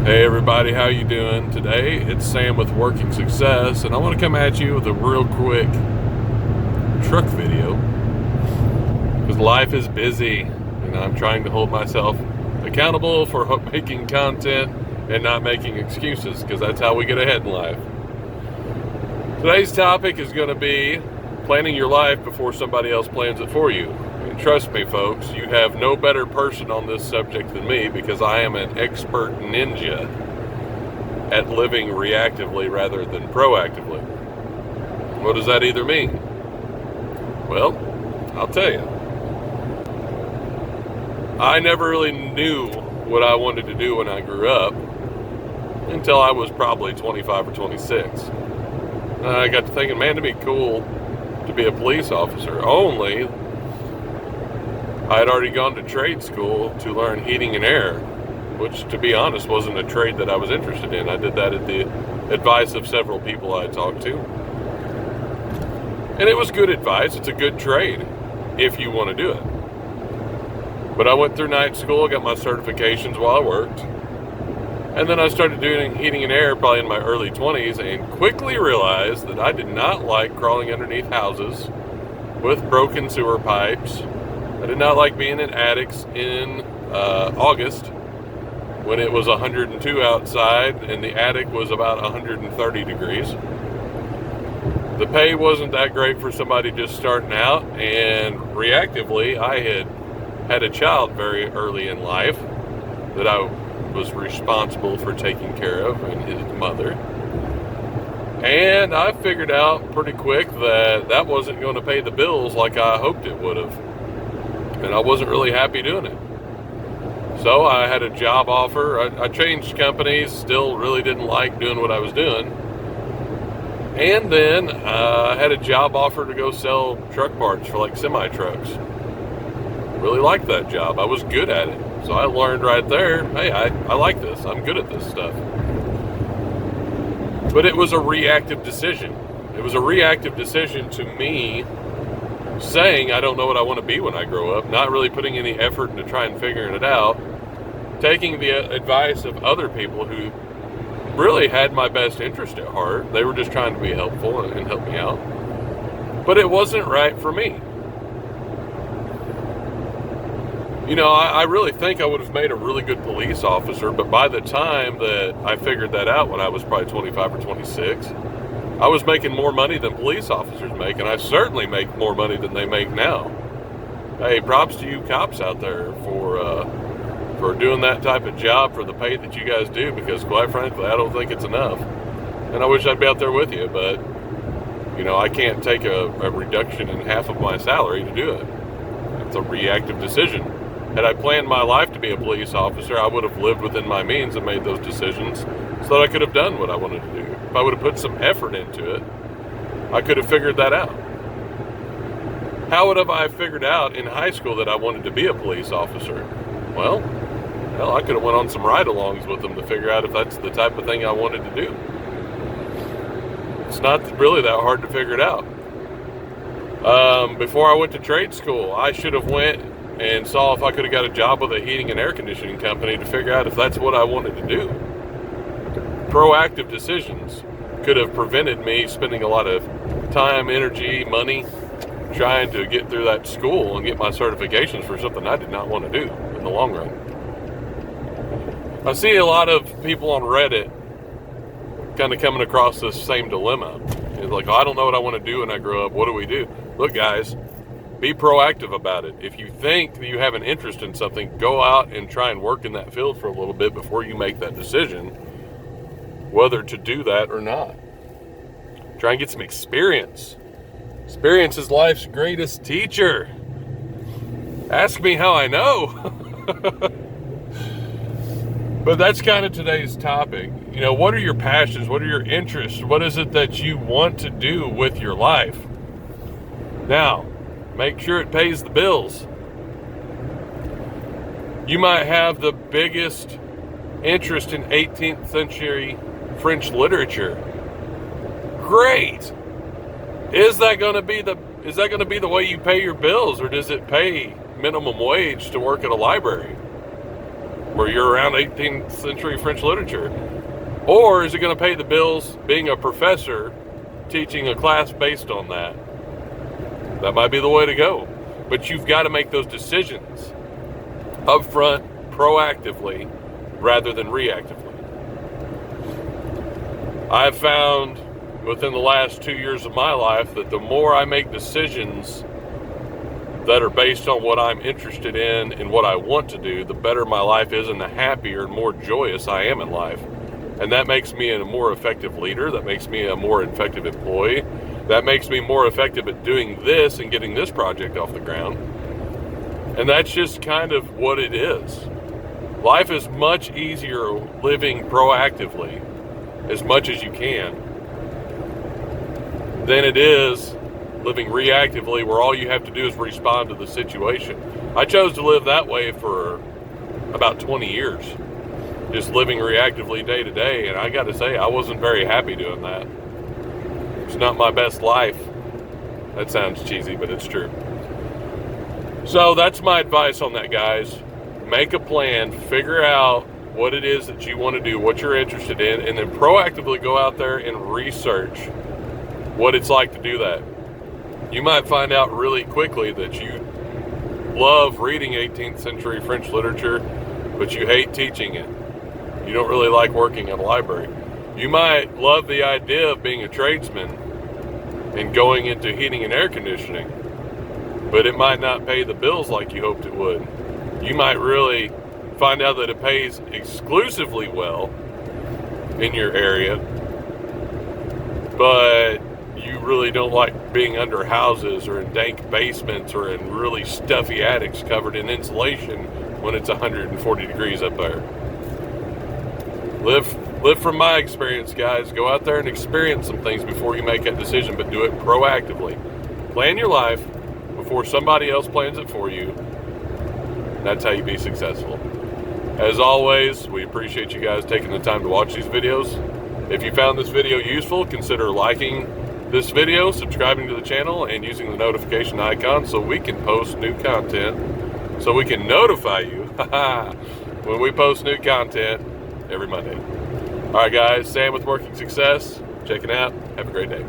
Hey everybody, how you doing? Today it's Sam with Working Success, and I want to come at you with a real quick truck video because life is busy and I'm trying to hold myself accountable for making content and not making excuses, because that's how we get ahead in life. Today's topic is going to be planning your life before somebody else plans it for you. And trust me, folks, you have no better person on this subject than me, because I am an expert ninja at living reactively rather than proactively. What does that either mean? Well, I'll tell you. I never really knew what I wanted to do when I grew up until I was probably 25 or 26. I got to thinking, man, it'd be cool to be a police officer, only I had already gone to trade school to learn heating and air, which, to be honest, wasn't a trade that I was interested in. I did that at the advice of several people I talked to. And it was good advice. It's a good trade if you want to do it. But I went through night school, got my certifications while I worked. And then I started doing heating and air probably in my early 20s, and quickly realized that I did not like crawling underneath houses with broken sewer pipes. I did not like being in attics in August when it was 102 outside and the attic was about 130 degrees. The pay wasn't that great for somebody just starting out, and reactively, I had a child very early in life that I was responsible for taking care of, and his mother. And I figured out pretty quick that that wasn't going to pay the bills like I hoped it would have. And I wasn't really happy doing it. So I had a job offer. I changed companies, still really didn't like doing what I was doing. And then I had a job offer to go sell truck parts for like semi-trucks. Really liked that job. I was good at it. So I learned right there, hey, I like this. I'm good at this stuff. But it was a reactive decision. It was a reactive decision to me saying I don't know what I want to be when I grow up, not really putting any effort into trying and figuring it out, taking the advice of other people who really had my best interest at heart. They were just trying to be helpful and help me out. But it wasn't right for me. You know, I really think I would have made a really good police officer, but by the time that I figured that out when I was probably 25 or 26, I was making more money than police officers make, and I certainly make more money than they make now. Hey, props to you cops out there for doing that type of job for the pay that you guys do, because quite frankly, I don't think it's enough. And I wish I'd be out there with you, but you know, I can't take a reduction in half of my salary to do it. It's a reactive decision. Had I planned my life to be a police officer, I would have lived within my means and made those decisions so that I could have done what I wanted to do. If I would have put some effort into it, I could have figured that out. How would have I figured out in high school that I wanted to be a police officer? Well, I could have went on some ride-alongs with them to figure out if that's the type of thing I wanted to do. It's not really that hard to figure it out. Before I went to trade school, I should have went and saw if I could have got a job with a heating and air conditioning company to figure out if that's what I wanted to do. Proactive decisions could have prevented me spending a lot of time, energy, money trying to get through that school and get my certifications for something I did not want to do in the long run. I see a lot of people on Reddit kind of coming across this same dilemma. It's like, oh, I don't know what I want to do when I grow up. What do we do? Look, guys, be proactive about it. If you think that you have an interest in something, go out and try and work in that field for a little bit before you make that decision whether to do that or not. Try and get some experience. Experience is life's greatest teacher. Ask me how I know. But that's kind of today's topic. You know, what are your passions? What are your interests? What is it that you want to do with your life? Now, make sure it pays the bills. You might have the biggest interest in 18th century French literature. Great. Is that going to be the way you pay your bills, or does it pay minimum wage to work at a library? where you're around 18th century French literature? Or is it going to pay the bills being a professor teaching a class based on that? That might be the way to go. But you've got to make those decisions up front, proactively, rather than reactively. I've found within the last 2 years of my life that the more I make decisions that are based on what I'm interested in and what I want to do, the better my life is and the happier and more joyous I am in life. And that makes me a more effective leader. That makes me a more effective employee. That makes me more effective at doing this and getting this project off the ground. And that's just kind of what it is. Life is much easier living proactively, as much as you can, than it is living reactively, where all you have to do is respond to the situation. I chose to live that way for about 20 years, just living reactively day to day, and I got to say, I wasn't very happy doing that. It's not my best life. That sounds cheesy, but it's true. So that's my advice on that, guys. Make a plan, figure out what it is that you want to do, what you're interested in, and then proactively go out there and research what it's like to do that. You might find out really quickly that you love reading 18th century French literature, but you hate teaching it. You don't really like working in a library. You might love the idea of being a tradesman and going into heating and air conditioning, but it might not pay the bills like you hoped it would. You might really find out that it pays exclusively well in your area, but you really don't like being under houses or in dank basements or in really stuffy attics covered in insulation when it's 140 degrees up there. Live from my experience, guys. Go out there and experience some things before you make that decision, but do it proactively. Plan your life before somebody else plans it for you. That's how you be successful. As always, we appreciate you guys taking the time to watch these videos. If you found this video useful, consider liking this video, subscribing to the channel, and using the notification icon so we can post new content, so we can notify you when we post new content every Monday. All right, guys, Sam with Working Success, checking out. Have a great day.